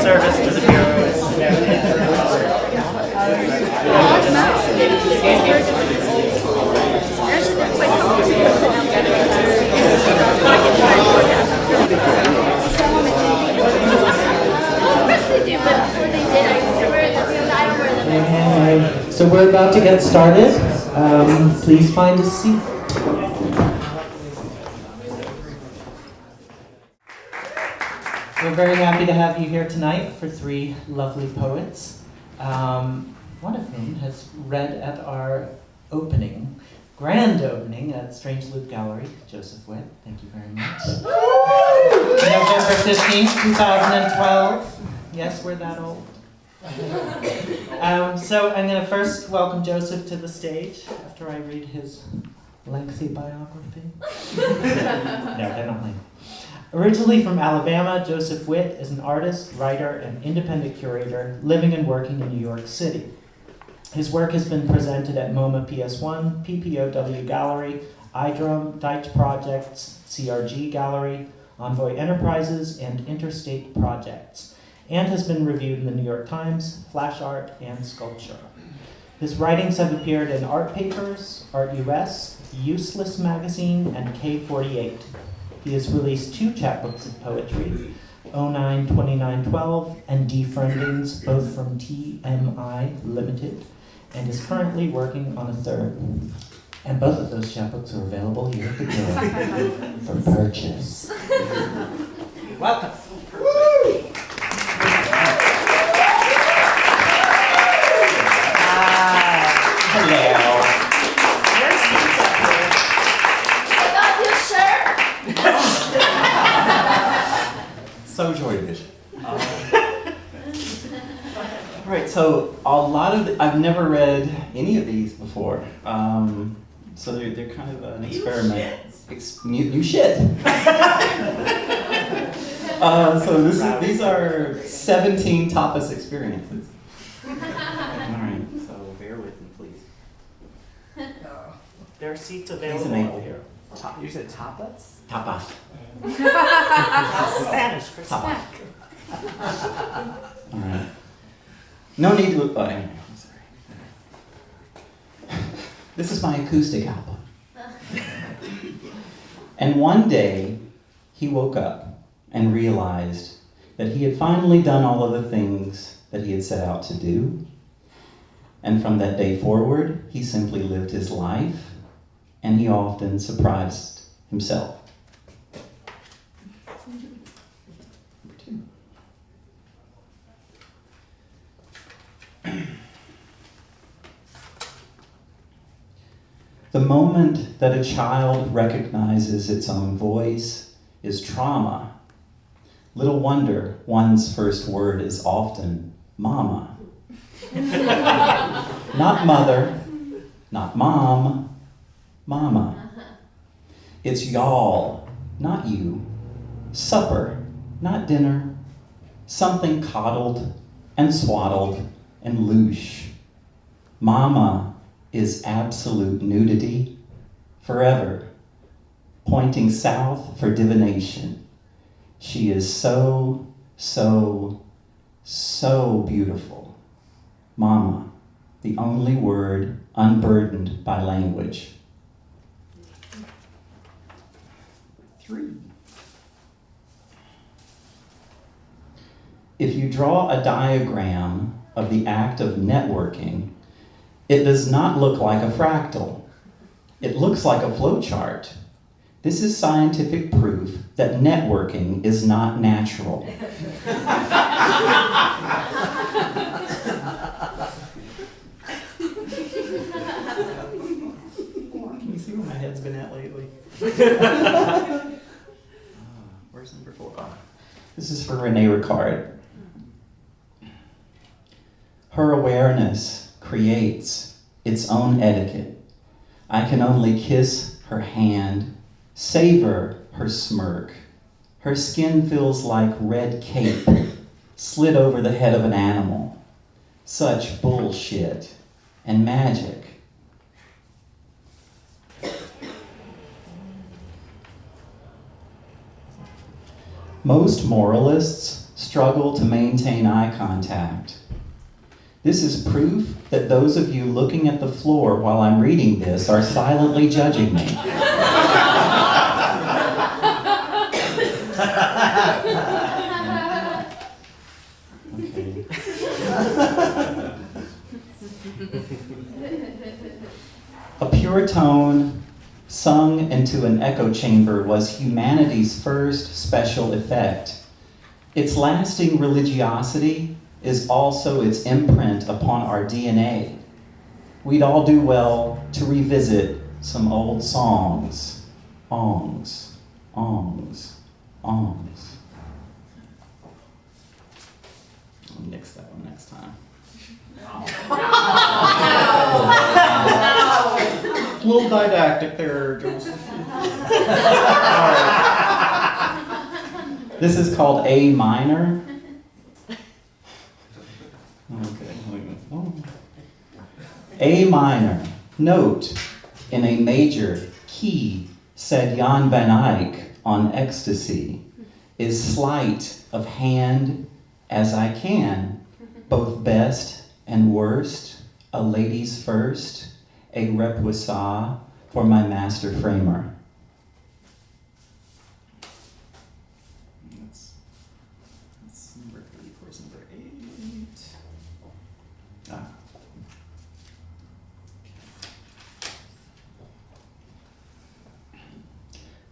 service to the Bureau is So we're about to get started. Please find a seat. We're very happy to have you here tonight for three lovely poets, one of whom has read at our grand opening at Strange Loop Gallery, Joseph Whitt. Thank you very much. November 15th, 2012. Yes, we're that old. So I'm going to first welcome Joseph to the stage after I read his lengthy biography. No, they're not lengthy. Originally from Alabama, Joseph Whitt is an artist, writer, and independent curator living and working in New York City. His work has been presented at MoMA PS1, PPOW Gallery, iDrum, Deitch Projects, CRG Gallery, Envoy Enterprises, and Interstate Projects, and has been reviewed in the New York Times, Flash Art, and Sculpture. His writings have appeared in Art Papers, Art US, Useless Magazine, and K48. He has released 2 chapbooks of poetry, 09-2912 and Defriendings, both from TMI Limited, and is currently working on a 3rd. And both of those chapbooks are available here at the door for purchase. Welcome. Hello. So George. Right, so a lot of I've never read any of these before, so they're kind of an experiment. New shit. So these are 17 tapas experiences. All right, so bear with me, please. there are seats available here. You said tapas? Tapas. Spanish for snack. All right. No need to. Oh, anyway, I'm sorry. This is my acoustic album. And one day, he woke up and realized that he had finally done all of the things that he had set out to do. And from that day forward, he simply lived his life, and he often surprised himself. The moment that a child recognizes its own voice is trauma. Little wonder one's first word is often mama. Not mother, not mom, mama. It's y'all, not you. Supper, not dinner. Something coddled and swaddled and louche. Mama is absolute nudity, forever, pointing south for divination. She is so, so, so beautiful. Mama, the only word unburdened by language. 3. If you draw a diagram of the act of networking, it does not look like a fractal. It looks like a flowchart. This is scientific proof that networking is not natural. Can you see where my head's been at lately? Where's number 4? This is for Rene Ricard. Her awareness creates its own etiquette. I can only kiss her hand, savor her smirk. Her skin feels like red cape slid over the head of an animal. Such bullshit and magic. Most moralists struggle to maintain eye contact. This is proof that those of you looking at the floor while I'm reading this are silently judging me. Okay. A pure tone sung into an echo chamber was humanity's first special effect. Its lasting religiosity is also its imprint upon our DNA. We'd all do well to revisit some old songs. Ongs, ongs, ongs. I'll nix that one next time. A little didactic there, Joseph. This is called A minor. Okay. A minor. Note, in a major key, said Jan van Eyck on ecstasy, is sleight of hand as I can, both best and worst, a lady's first, a repoussoir for my master framer. That's number 8. Where's number 8? Ah.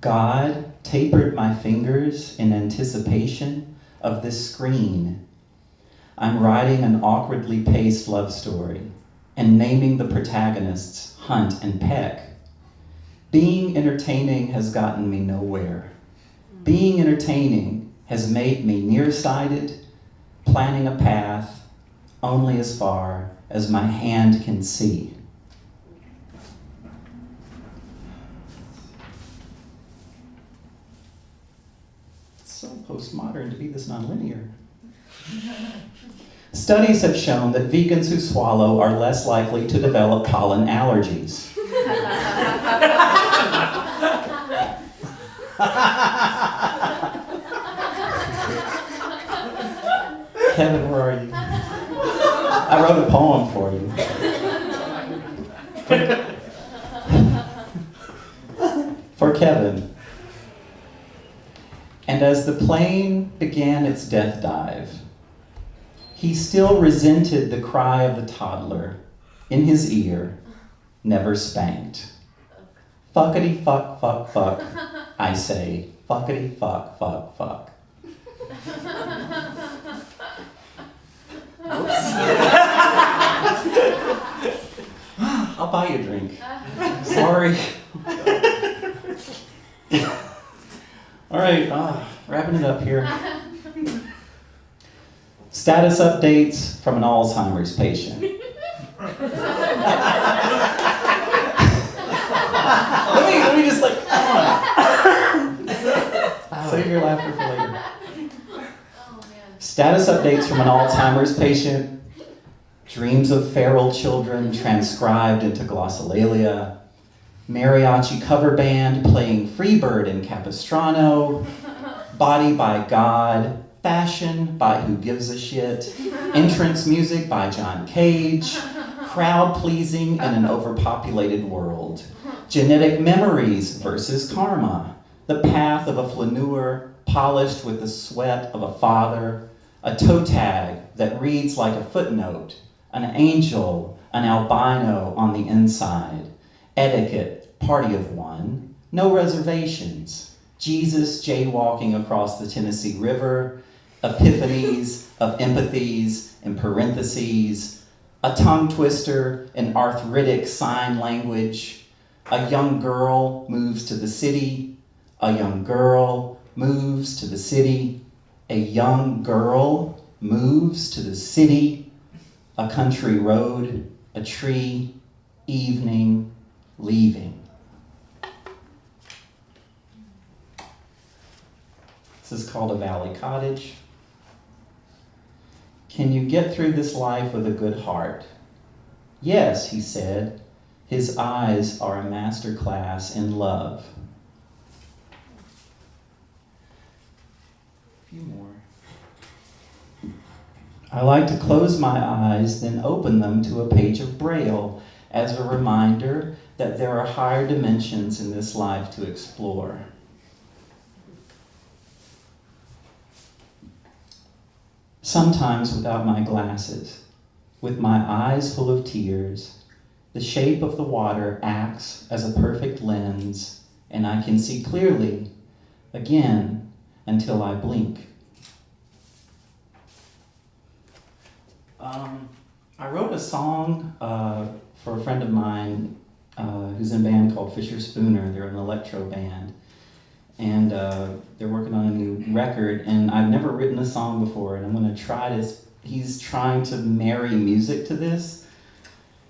God tapered my fingers in anticipation of this screen. I'm writing an awkwardly paced love story and naming the protagonists Hunt and Peck. Being entertaining has gotten me nowhere. Being entertaining has made me nearsighted, planning a path only as far as my hand can see. It's so postmodern to be this nonlinear. Studies have shown that vegans who swallow are less likely to develop pollen allergies. Kevin, where are you? I wrote a poem for you. For Kevin. And as the plane began its death dive, he still resented the cry of the toddler in his ear, never spanked. Fuckity fuck fuck fuck, I say, fuckity fuck fuck fuck. I'll buy you a drink. Sorry. All right, wrapping it up here. Status updates from an Alzheimer's patient. let me just save your laughter for later. Status updates from an Alzheimer's patient. Dreams of feral children transcribed into glossolalia. Mariachi cover band playing Freebird in Capistrano. Body by God. Fashion by Who Gives a Shit. Entrance music by John Cage. Crowd pleasing in an overpopulated world. Genetic memories versus karma. The path of a flaneur polished with the sweat of a father. A toe tag that reads like a footnote. An angel, an albino on the inside. Etiquette, party of one. No reservations. Jesus jaywalking across the Tennessee River. Epiphanies of empathies in parentheses. A tongue twister in arthritic sign language. A young girl moves to the city. A young girl moves to the city. A young girl moves to the city. A country road, a tree, evening, leaving. This is called A Valley Cottage. Can you get through this life with a good heart? Yes, he said. His eyes are a master class in love. A few more. I like to close my eyes, then open them to a page of Braille as a reminder that there are higher dimensions in this life to explore. Sometimes without my glasses, with my eyes full of tears, the shape of the water acts as a perfect lens, and I can see clearly, again, until I blink. I wrote a song for a friend of mine who's in a band called Fisher Spooner. They're an electro band. And they're working on a new record, and I've never written a song before, and I'm going to try this. He's trying to marry music to this.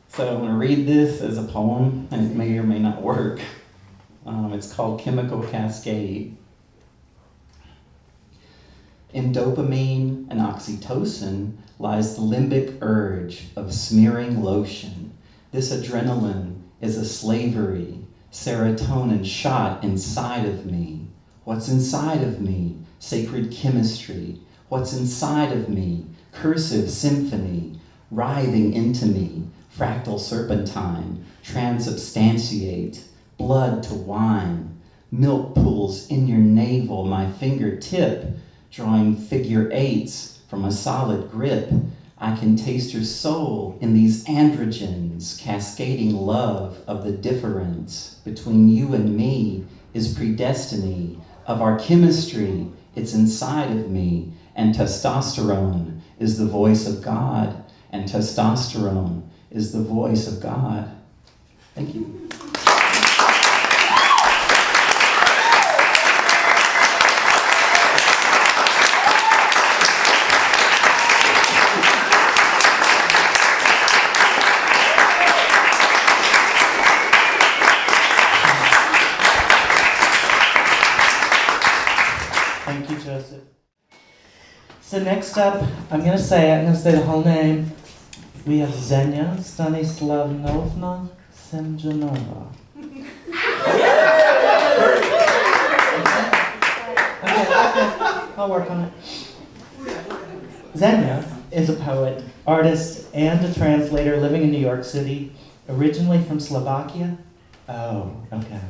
So I'm going to read this as a poem, and it may or may not work. It's called Chemical Cascade. In dopamine and oxytocin lies the limbic urge of smearing lotion. This adrenaline is a slavery, serotonin shot inside of me. What's inside of me? Sacred chemistry. What's inside of me? Cursive symphony, writhing into me. Fractal serpentine, transubstantiate, blood to wine. Milk pools in your navel, my fingertip, drawing figure eights from a solid grip. I can taste your soul in these androgens, cascading love of the difference between you and me is predestiny of our chemistry. It's inside of me, and testosterone is the voice of God, and testosterone is the voice of God. Thank you. Thank you, Joseph. So next up, I'm gonna say the whole name. We have Xeňa Stanislavovna Semjonová. Okay, I'll work on it. Xeňa is a poet, artist, and a translator living in New York City, originally from Slovakia. Oh, okay.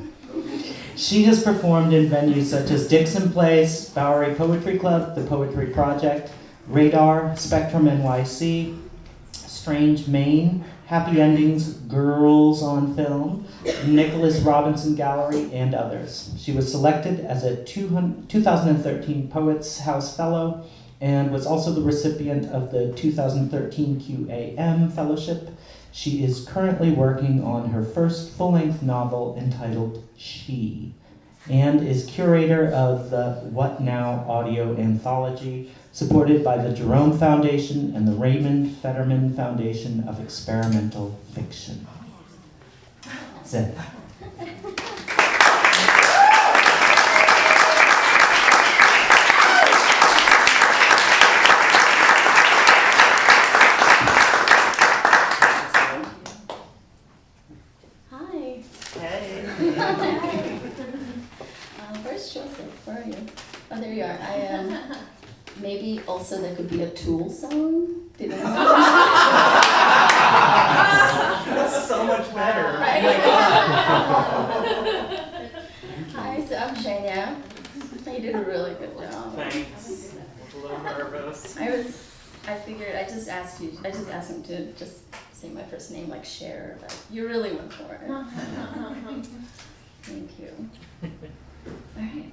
She has performed in venues such as Dixon Place, Bowery Poetry Club, the Poetry Project, Radar, Spectrum NYC, Strange Maine, Happy Endings, Girls on Film, Nicholas Robinson Gallery, and others. She was selected as a 2013 Poets House Fellow and was also the recipient of the 2013 QAM Fellowship. She is currently working on her first full-length novel entitled She, and is curator of the What Now audio anthology, supported by the Jerome Foundation and the Raymond Federman Foundation of Experimental Fiction. Zen. Hi. Hey. Where's Joseph? Where are you? Oh, there you are. I am. Maybe also there could be a Tool song. Did anyone? That's so much better. Right? Oh my God. Hi, so I'm Xeňa. You did a really good job. Thanks. I was a little nervous. I figured I just asked him to just say my first name like Cher, but you really went for it. Thank you. All right.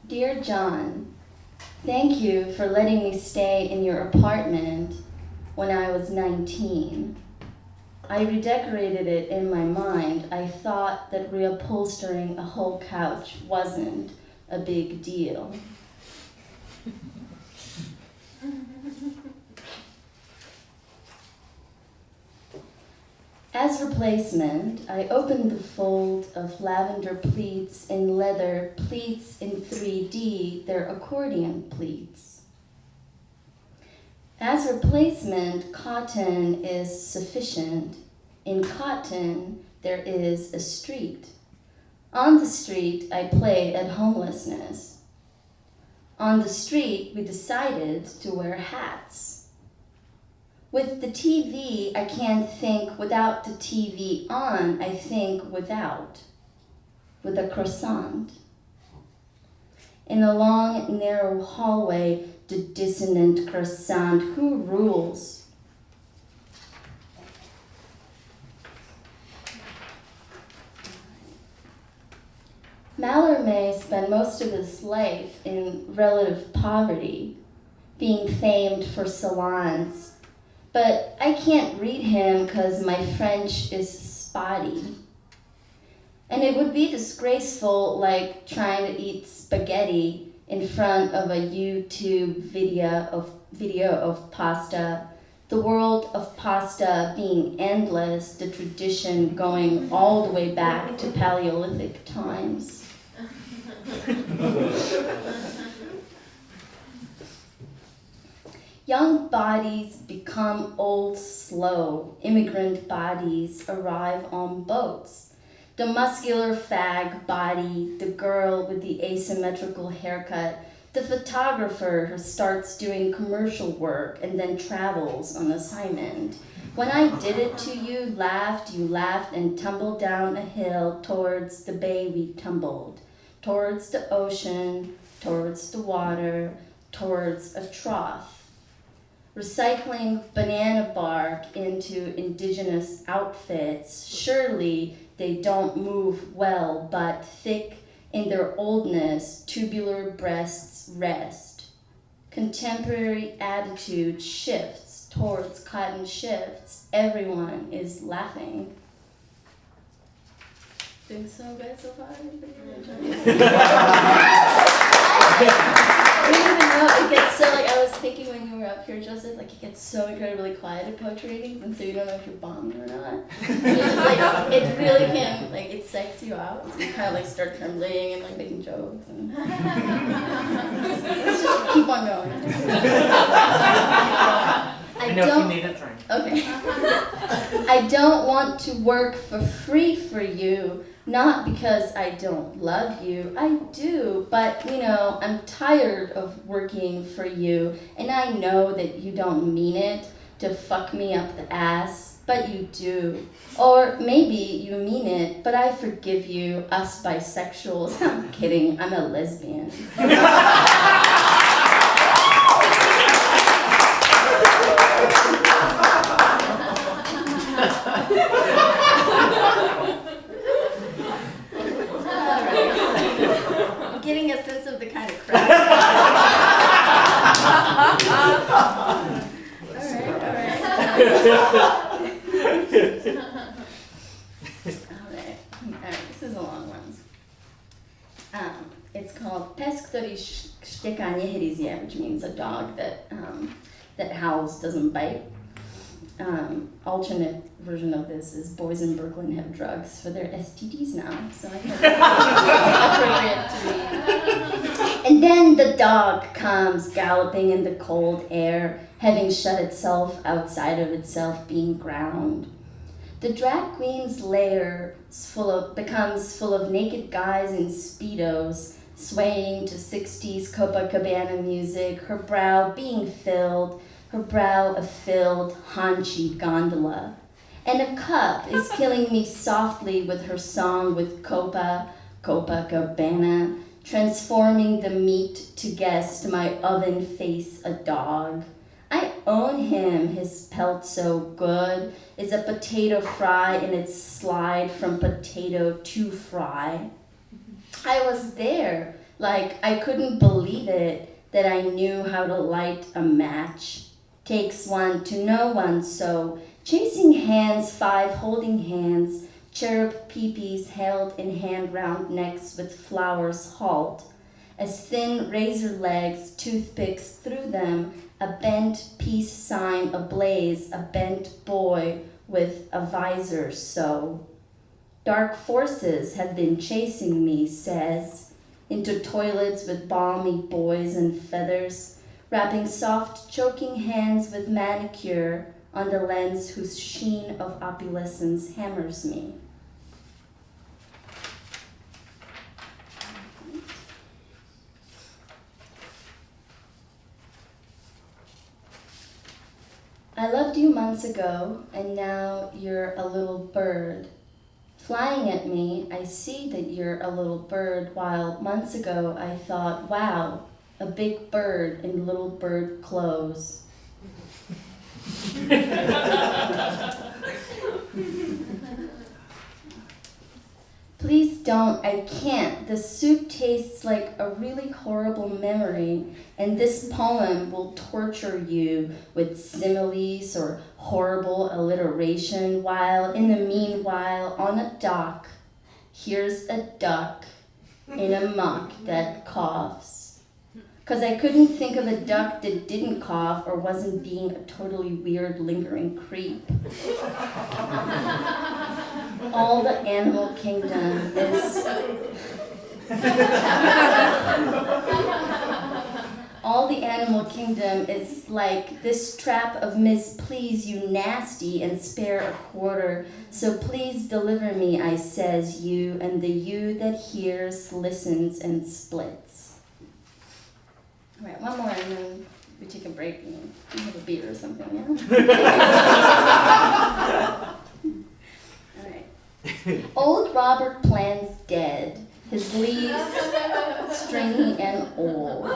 Dear John, thank you for letting me stay in your apartment when I was 19. I redecorated it in my mind. I thought that reupholstering a whole couch wasn't a big deal. As replacement, I opened the fold of lavender pleats in leather, pleats in 3D, they're accordion pleats. As replacement, cotton is sufficient. In cotton, there is a street. On the street, I played at homelessness. On the street, we decided to wear hats. With the TV, I can't think without the TV on, I think without. With a croissant. In a long, narrow hallway, the dissonant croissant, who rules? Mallarmé spent most of his life in relative poverty, being famed for salons. But I can't read him because my French is spotty. And it would be disgraceful, like trying to eat spaghetti in front of a YouTube video of pasta, the world of pasta being endless, the tradition going all the way back to Paleolithic times. Young bodies become old slow. Immigrant bodies arrive on boats. The muscular fag body, the girl with the asymmetrical haircut, the photographer who starts doing commercial work and then travels on assignment. When I did it to you laughed and tumbled down a hill towards the bay we tumbled, towards the ocean, towards the water, towards a trough. Recycling banana bark into indigenous outfits, surely they don't move well, but thick in their oldness, tubular breasts rest. Contemporary attitude shifts towards cotton shifts. Everyone is laughing. Doing so good so far? I don't even know, it gets so, like, I was thinking when you were up here, Joseph, like, it gets so incredibly quiet at poetry readings, and so you don't know if you're bombing or not. It's just, like, it really can, like, it psychs you out, so you kind of, like, start trembling and, like, making jokes, and let's just keep on going. I know if you need a drink. Okay. I don't want to work for free for you, not because I don't love you. I do, but, you know, I'm tired of working for you, and I know that you don't mean it to fuck me up the ass, but you do. Or maybe you mean it, but I forgive you, us bisexuals. I'm kidding, I'm a lesbian. Getting a sense of the kind of crowd. Alright, this is a long one. It's called Pes, ktorý šteká nehryzie, which means a dog that howls, doesn't bite. Alternate version of this is boys in Brooklyn have drugs for their STDs now, so I think it's appropriate to read. And then the dog comes galloping in the cold air, having shut itself outside of itself, being ground. The drag queen's lair becomes full of naked guys in Speedos, swaying to 60s Copacabana music, her brow being filled, her brow a filled, haunchy gondola. And a cup is killing me softly with her song with Copacabana, transforming the meat to guest my oven face a dog. I own him, his pelt so good, is a potato fry in its slide from potato to fry. I was there, like I couldn't believe it, that I knew how to light a match. Takes one to know one, so chasing hands, 5 holding hands, cherub peepees held in hand round necks with flowers halt. As thin razor legs, toothpicks through them, a bent peace sign ablaze, a bent boy with a visor so. Dark forces have been chasing me, says, into toilets with balmy boys and feathers, wrapping soft, choking hands with manicure on the lens whose sheen of opulescence hammers me. I loved you months ago, and now you're a little bird. Flying at me, I see that you're a little bird, while months ago I thought, wow, a big bird in little bird clothes. Please don't, I can't. The soup tastes like a really horrible memory, and this poem will torture you with similes or horrible alliteration, while in the meanwhile, on a dock, here's a duck in a muck that coughs. 'Cause I couldn't think of a duck that didn't cough or wasn't being a totally weird, lingering creep. All the animal kingdom is... All the animal kingdom is like this trap of Miss Please You Nasty and spare a quarter. So please deliver me, I says you, and the you that hears, listens, and splits. All right, one more and then we take a break and have a beer or something, yeah? All right. Old Robert Plant's dead, his leaves stringy and old.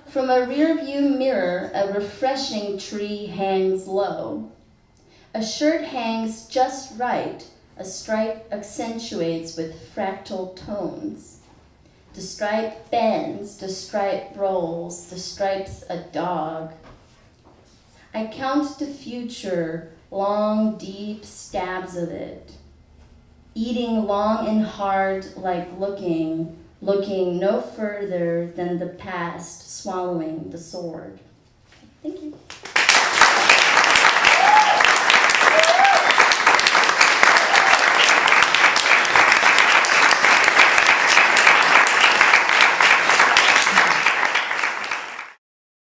From a rearview mirror, a refreshing tree hangs low. A shirt hangs just right, a stripe accentuates with fractal tones. The stripe bends, the stripe rolls, the stripe's a dog. I count the future, long, deep stabs of it. Eating long and hard like looking no further than the past, swallowing the sword. Thank you.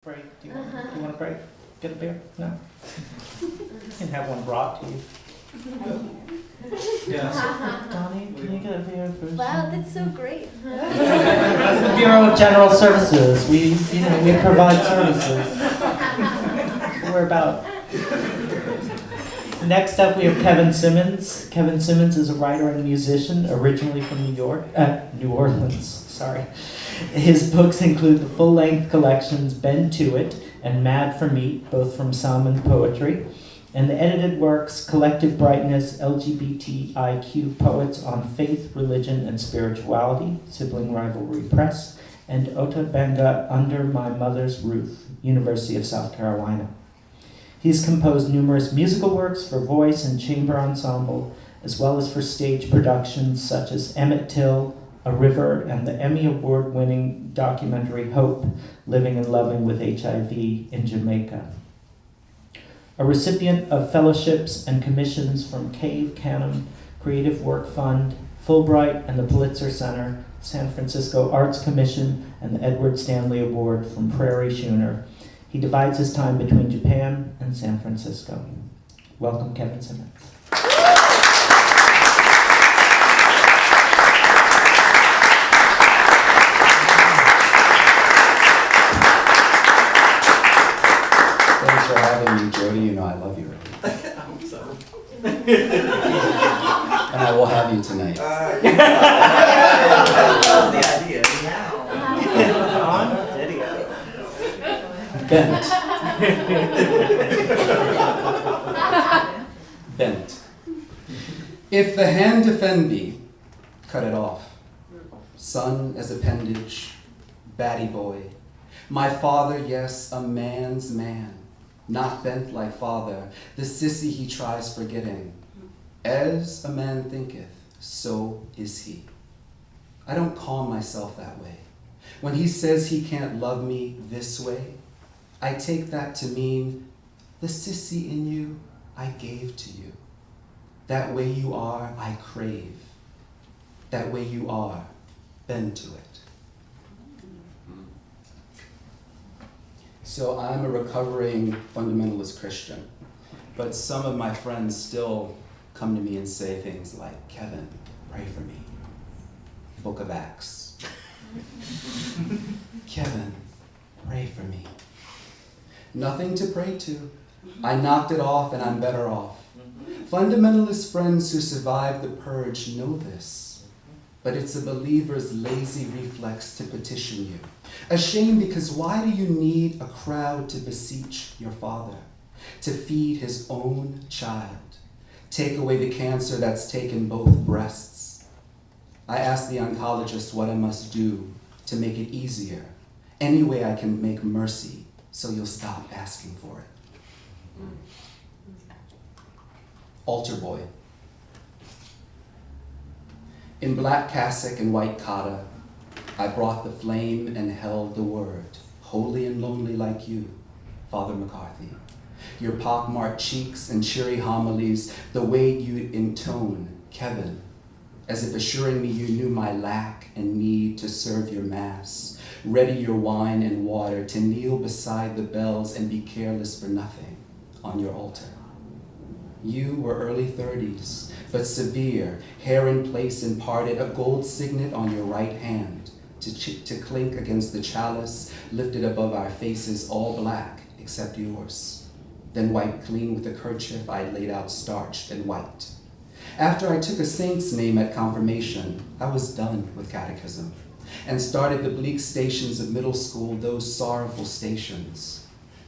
Break? Do you want a break? Get a beer? No? You can have one brought to you. Yes. Donnie, can you get a beer first? Wow, that's so great. That's the Bureau of General Services. We provide services. We're about. Next up, we have Kevin Simmonds. Kevin Simmonds is a writer and musician, originally from New Orleans. Sorry. His books include the full-length collections Bend to It and Mad for Meat, both from Simmonds Poetry, and the edited works Collective Brightness, LGBTIQ Poets on Faith, Religion, and Spirituality, Sibling Rivalry Press, and Ota Benga, Under My Mother's Roof, University of South Carolina. He's composed numerous musical works for voice and chamber ensemble, as well as for stage productions such as Emmett Till, A River, and the Emmy Award-winning documentary Hope, Living and Loving with HIV in Jamaica. A recipient of fellowships and commissions from Cave Canem Creative Work Fund, Fulbright and the Pulitzer Center, San Francisco Arts Commission, and the Edward Stanley Award from Prairie Schooner, he divides his time between Japan and San Francisco. Welcome, Kevin Simmonds. Thanks for having me, Jody. You know I love you, right? I hope so. And I will have you tonight. I love the idea now. On video. Bent. Bent. If the hand defend thee, cut it off. Son as appendage, batty boy. My father, yes, a man's man. Not bent like father, the sissy he tries forgetting. As a man thinketh, so is he. I don't call myself that way. When he says he can't love me this way, I take that to mean the sissy in you I gave to you. That way you are, I crave. That way you are, bend to it. So I'm a recovering fundamentalist Christian, but some of my friends still come to me and say things like, Kevin, pray for me. Book of Acts. Kevin, pray for me. Nothing to pray to. I knocked it off and I'm better off. Fundamentalist friends who survived the purge know this, but it's a believer's lazy reflex to petition you. A shame, because why do you need a crowd to beseech your father, to feed his own child? Take away the cancer that's taken both breasts. I asked the oncologist what I must do to make it easier. Any way I can make mercy, so you'll stop asking for it. Altar boy. In black cassock and white cotta, I brought the flame and held the word, holy and lonely like you, Father McCarthy. Your pockmarked cheeks and cheery homilies, the way you intone, Kevin, as if assuring me you knew my lack and need to serve your mass, ready your wine and water, to kneel beside the bells and be careless for nothing on your altar. You were early 30s, but severe, hair in place and parted, a gold signet on your right hand to clink against the chalice lifted above our faces, all black except yours, then wiped clean with a kerchief I laid out starched and white. After I took a saint's name at confirmation, I was done with catechism and started the bleak stations of middle school, those sorrowful stations.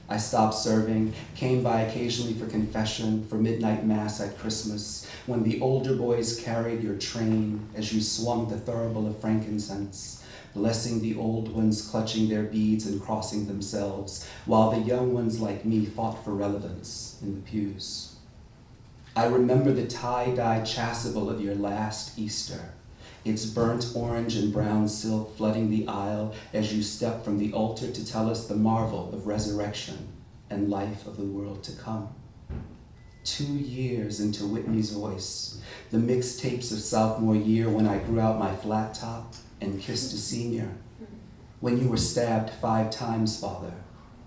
I stopped serving, came by occasionally for confession, for midnight mass at Christmas, when the older boys carried your train as you swung the thurible of frankincense, blessing the old ones clutching their beads and crossing themselves, while the young ones like me fought for relevance in the pews. I remember the tie-dye chasuble of your last Easter, its burnt orange and brown silk flooding the aisle as you stepped from the altar to tell us the marvel of resurrection and life of the world to come. 2 years into Whitney's voice, the mixtapes of sophomore year, when I grew out my flat top and kissed a senior, when you were stabbed 5 times, Father,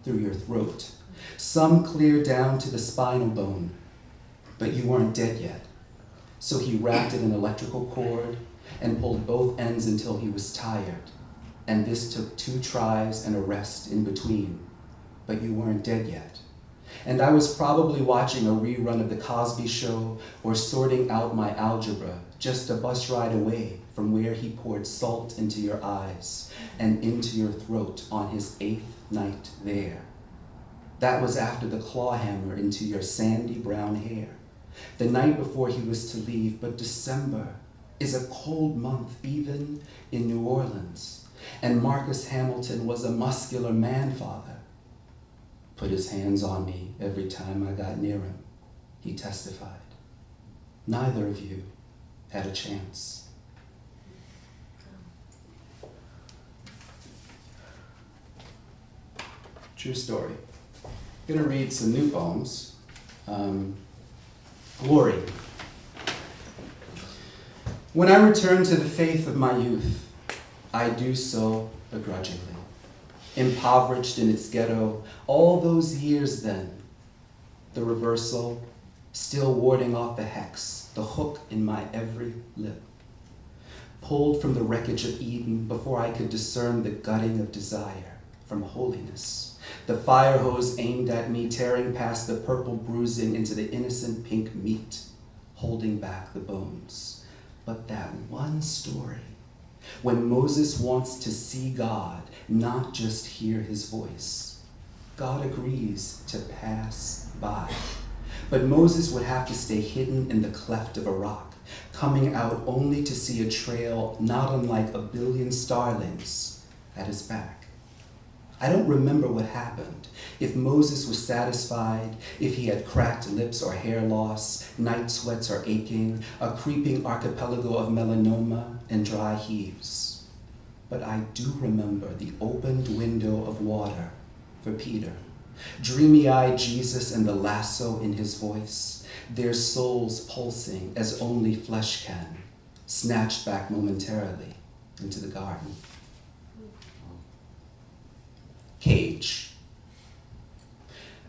through your throat, some clear down to the spinal bone, but you weren't dead yet. So he wrapped an electrical cord and pulled both ends until he was tired. And this took 2 tries and a rest in between, but you weren't dead yet. And I was probably watching a rerun of The Cosby Show or sorting out my algebra, just a bus ride away from where he poured salt into your eyes and into your throat on his 8th night there. That was after the claw hammer into your sandy brown hair, the night before he was to leave. But December is a cold month even in New Orleans, and Marcus Hamilton was a muscular man, Father. Put his hands on me every time I got near him, he testified. Neither of you had a chance. True story. I'm gonna read some new poems. Glory. When I return to the faith of my youth, I do so begrudgingly. Impoverished in its ghetto, all those years then, the reversal, still warding off the hex, the hook in my every lip. Pulled from the wreckage of Eden before I could discern the gutting of desire from holiness. The fire hose aimed at me, tearing past the purple bruising into the innocent pink meat, holding back the bones. But that one story, when Moses wants to see God, not just hear his voice, God agrees to pass by. But Moses would have to stay hidden in the cleft of a rock, coming out only to see a trail not unlike a billion starlings at his back. I don't remember what happened, if Moses was satisfied, if he had cracked lips or hair loss, night sweats or aching, a creeping archipelago of melanoma and dry heaves. But I do remember the opened window of water for Peter, dreamy-eyed Jesus and the lasso in his voice, their souls pulsing as only flesh can, snatched back momentarily into the garden. Cage.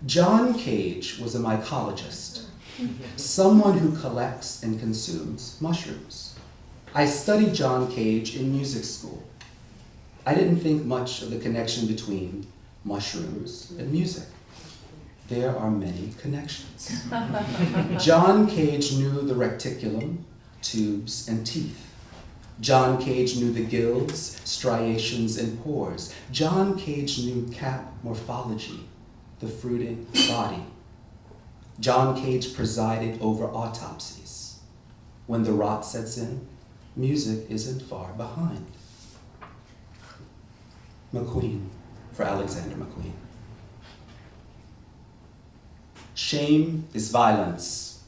John Cage was a mycologist, someone who collects and consumes mushrooms. I studied John Cage in music school. I didn't think much of the connection between mushrooms and music. there are many connections. John Cage knew the reticulum, tubes, and teeth. John Cage knew the gills, striations, and pores. John Cage knew cap morphology, the fruiting body. John Cage presided over autopsies. When the rot sets in, music isn't far behind. McQueen, for Alexander McQueen. Shame is violence.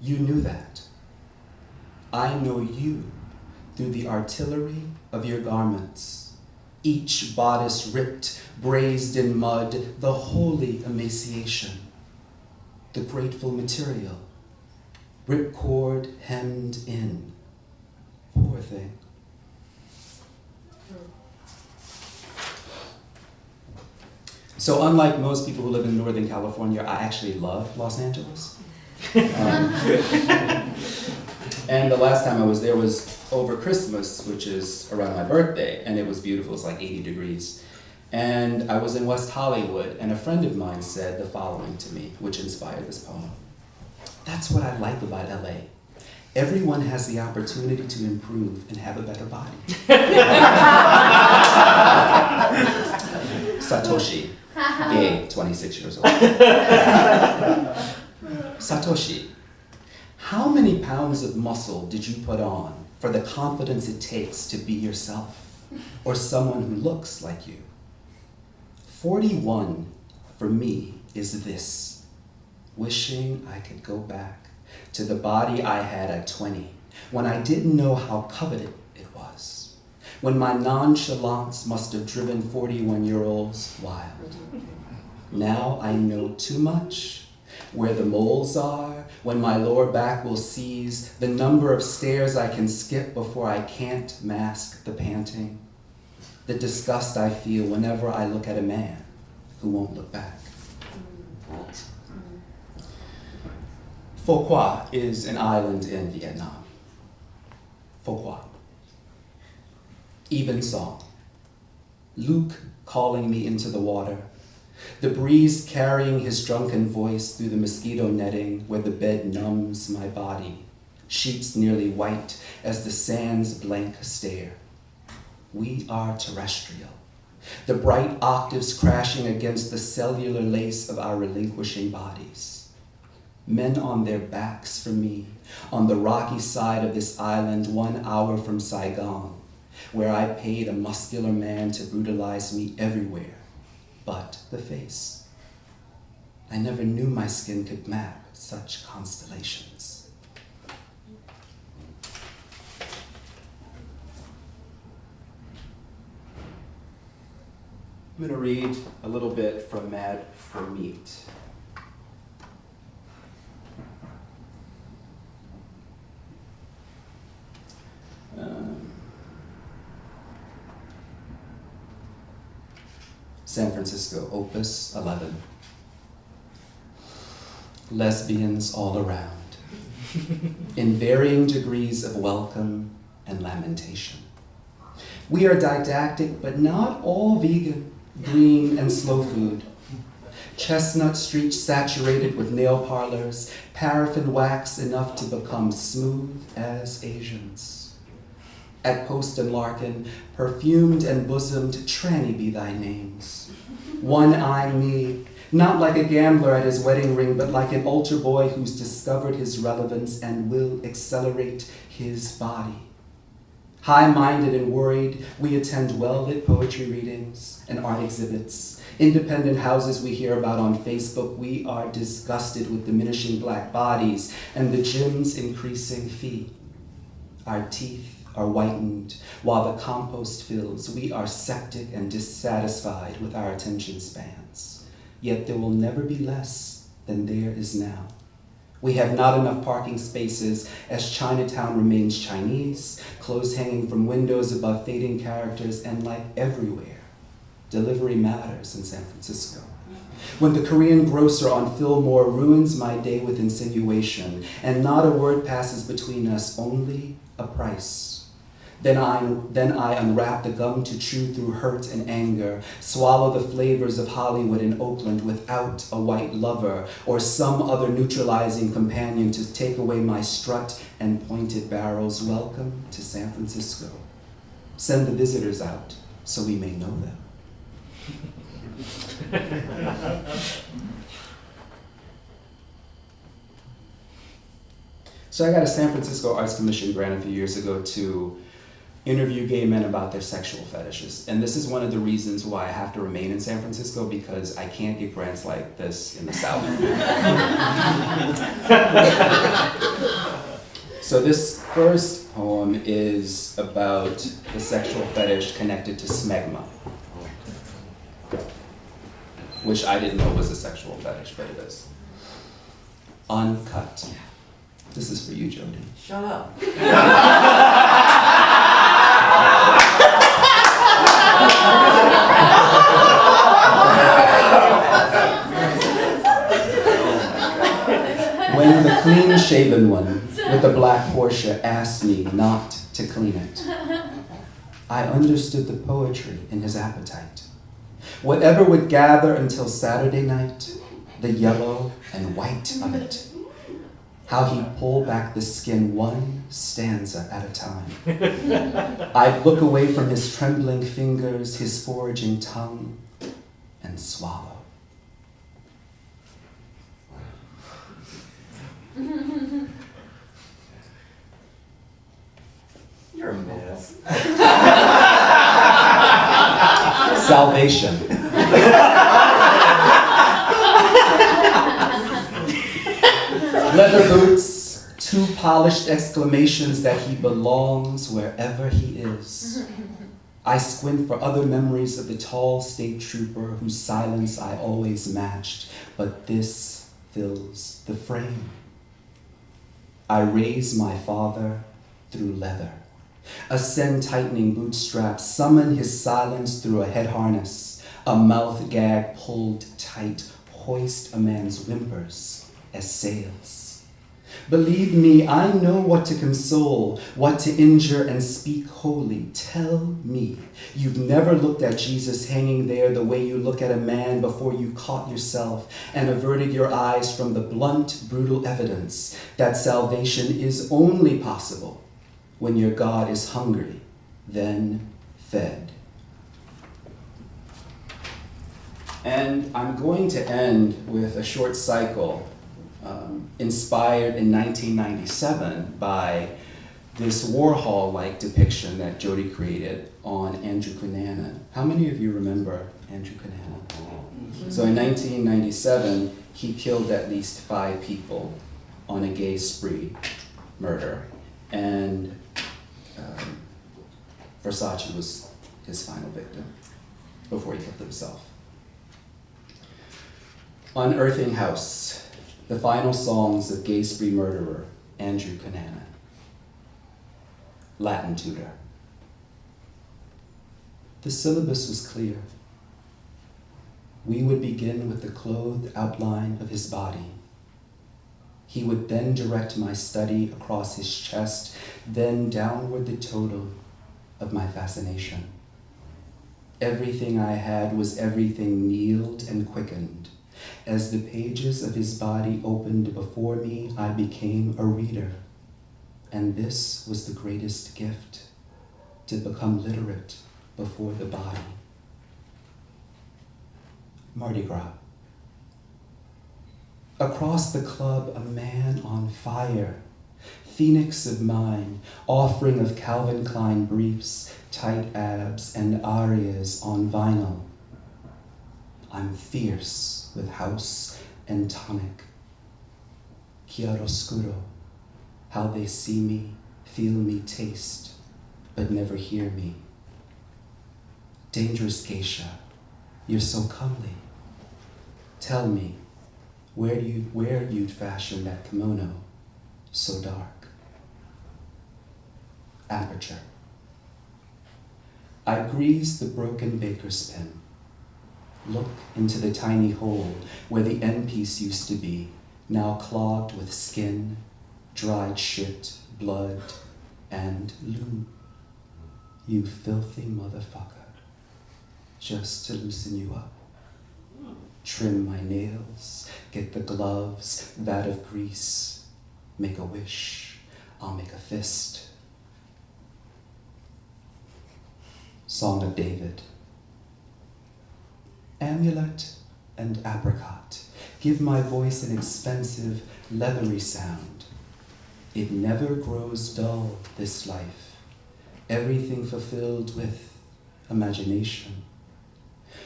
You knew that. I know you through the artillery of your garments. Each bodice ripped, brazed in mud, the holy emaciation, the grateful material, ripcord hemmed in. Poor thing. So unlike most people who live in Northern California, I actually love Los Angeles. And the last time I was there was over Christmas, which is around my birthday, and it was beautiful. It was like 80 degrees. And I was in West Hollywood, and a friend of mine said the following to me, which inspired this poem. That's what I like about LA. Everyone has the opportunity to improve and have a better body. Satoshi, gay, 26 years old. Satoshi, how many pounds of muscle did you put on for the confidence it takes to be yourself or someone who looks like you? 41 for me is this, wishing I could go back to the body I had at 20, when I didn't know how coveted it was, when my nonchalance must have driven 41-year-olds wild. Now I know too much, where the moles are, when my lower back will seize, the number of stairs I can skip before I can't mask the panting, the disgust I feel whenever I look at a man who won't look back. Pho Qua is an island in Vietnam. Pho Qua. Even song. Luke calling me into the water. The breeze carrying his drunken voice through the mosquito netting where the bed numbs my body. Sheets nearly white as the sand's blank stare. We are terrestrial. The bright octaves crashing against the cellular lace of our relinquishing bodies. Men on their backs for me, on the rocky side of this island 1 hour from Saigon, where I paid a muscular man to brutalize me everywhere but the face. I never knew my skin could map such constellations. I'm gonna read a little bit from Mad for Meat. San Francisco, Opus 11. Lesbians all around, in varying degrees of welcome and lamentation. We are didactic, but not all vegan, green, and slow food. Chestnut Street saturated with nail parlors, paraffin wax enough to become smooth as Asians. At Post and Larkin, perfumed and bosomed, tranny be thy names. One-eyeing me, not like a gambler at his wedding ring, but like an altar boy who's discovered his relevance and will accelerate his body. High-minded and worried, we attend well-lit poetry readings and art exhibits. Independent houses we hear about on Facebook. We are disgusted with diminishing black bodies and the gym's increasing fee. Our teeth are whitened while the compost fills. We are septic and dissatisfied with our attention spans. Yet there will never be less than there is now. We have not enough parking spaces as Chinatown remains Chinese, clothes hanging from windows above fading characters, and like everywhere, delivery matters in San Francisco. When the Korean grocer on Fillmore ruins my day with insinuation, and not a word passes between us, only a price. Then I unwrap the gum to chew through hurt and anger, swallow the flavors of Hollywood and Oakland without a white lover or some other neutralizing companion to take away my strut and pointed barrels. Welcome to San Francisco. Send the visitors out so we may know them. So I got a San Francisco Arts Commission grant a few years ago to interview gay men about their sexual fetishes. And this is one of the reasons why I have to remain in San Francisco, because I can't get grants like this in the South. So this first poem is about the sexual fetish connected to smegma, which I didn't know was a sexual fetish, but it is. Uncut. This is for you, Jody. Shut up. When the clean-shaven one with the black Porsche asked me not to clean it, I understood the poetry in his appetite. Whatever would gather until Saturday night, the yellow and white of it. How he pulled back the skin one stanza at a time. I'd look away from his trembling fingers, his foraging tongue, and swallow. You're a mess. Salvation. Leather boots, two polished exclamations that he belongs wherever he is. I squint for other memories of the tall state trooper whose silence I always matched, but this fills the frame. I raise my father through leather, ascend tightening bootstraps, summon his silence through a head harness, a mouth gag pulled tight, hoist a man's whimpers as sails. Believe me, I know what to console, what to injure and speak holy. Tell me, you've never looked at Jesus hanging there the way you look at a man before you caught yourself and averted your eyes from the blunt, brutal evidence that salvation is only possible when your God is hungry, then fed. And I'm going to end with a short cycle inspired in 1997 by this Warhol-like depiction that Jody created on Andrew Cunanan. How many of you remember Andrew Cunanan? So in 1997, he killed at least 5 people on a gay spree murder, and Versace was his final victim before he killed himself. Unearthing House, the final songs of gay spree murderer Andrew Cunanan. Latin tutor. The syllabus was clear. We would begin with the clothed outline of his body. He would then direct my study across his chest, then downward the total of my fascination. Everything I had was everything kneeled and quickened. As the pages of his body opened before me, I became a reader. And this was the greatest gift, to become literate before the body. Mardi Gras. Across the club, a man on fire, phoenix of mine, offering of Calvin Klein briefs, tight abs, and arias on vinyl. I'm fierce with house and tonic. Chiaroscuro, how they see me, feel me, taste, but never hear me. Dangerous geisha, you're so comely. Tell me, where you'd fashion that kimono so dark. Aperture. I grease the broken baker's pen. Look into the tiny hole where the end piece used to be, now clogged with skin, dried shit, blood, and lube. you filthy motherfucker, just to loosen you up. Trim my nails, get the gloves, vat of grease, make a wish, I'll make a fist. Song of David. Amulet and apricot, give my voice an expensive, leathery sound. It never grows dull, this life, everything fulfilled with imagination.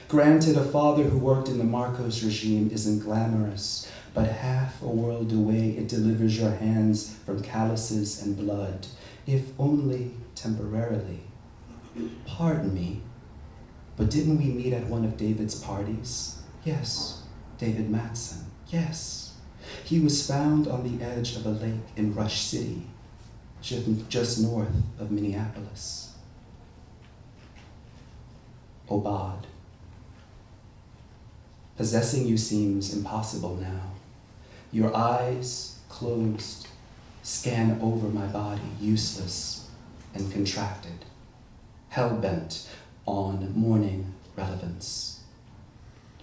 Granted, a father who worked in the Marcos regime isn't glamorous, but half a world away it delivers your hands from calluses and blood, if only temporarily. Pardon me, but didn't we meet at one of David's parties? Yes, David Matson, yes. He was found on the edge of a lake in Rush City, just north of Minneapolis. Obad. Possessing you seems impossible now. Your eyes, closed, scan over my body, useless and contracted, hell-bent on morning relevance.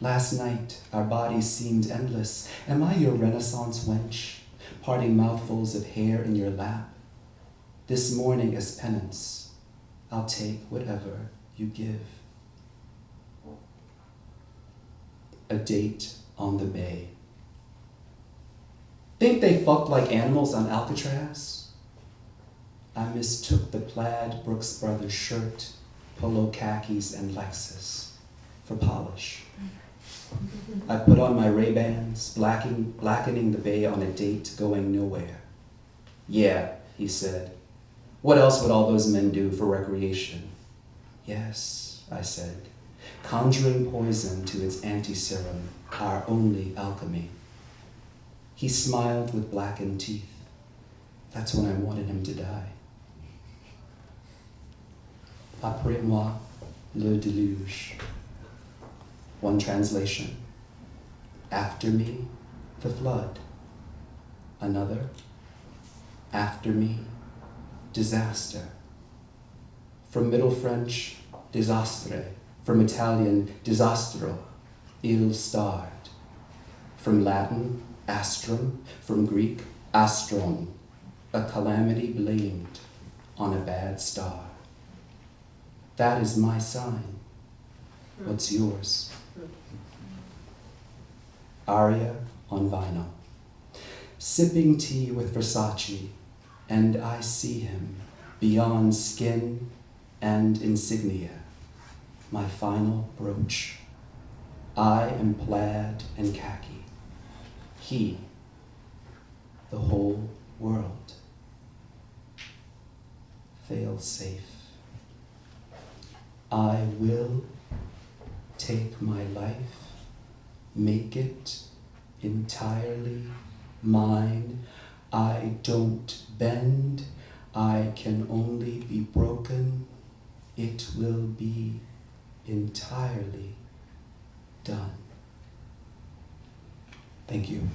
Last night, our bodies seemed endless. Am I your Renaissance wench, parting mouthfuls of hair in your lap? This morning as penance, I'll take whatever you give. A date on the bay. Think they fucked like animals on Alcatraz? I mistook the plaid Brooks Brothers shirt, polo khakis, and Lexus for polish. I put on my Ray-Bans, blackening the bay on a date going nowhere. Yeah, he said. What else would all those men do for recreation? Yes, I said. Conjuring poison to its anti-serum, our only alchemy. He smiled with blackened teeth. That's when I wanted him to die. Après moi, le déluge. One translation. After me, the flood. Another. After me, disaster. From Middle French, désastre. From Italian, disastro, ill-starred. From Latin, astrum. From Greek, astron, a calamity blamed on a bad star. That is my sign. What's yours? Aria on vinyl. Sipping tea with Versace, and I see him beyond skin and insignia. My final brooch. I am plaid and khaki. He, the whole world. Fail safe. I will take my life, make it entirely mine. I don't bend, I can only be broken. It will be entirely done. Thank you.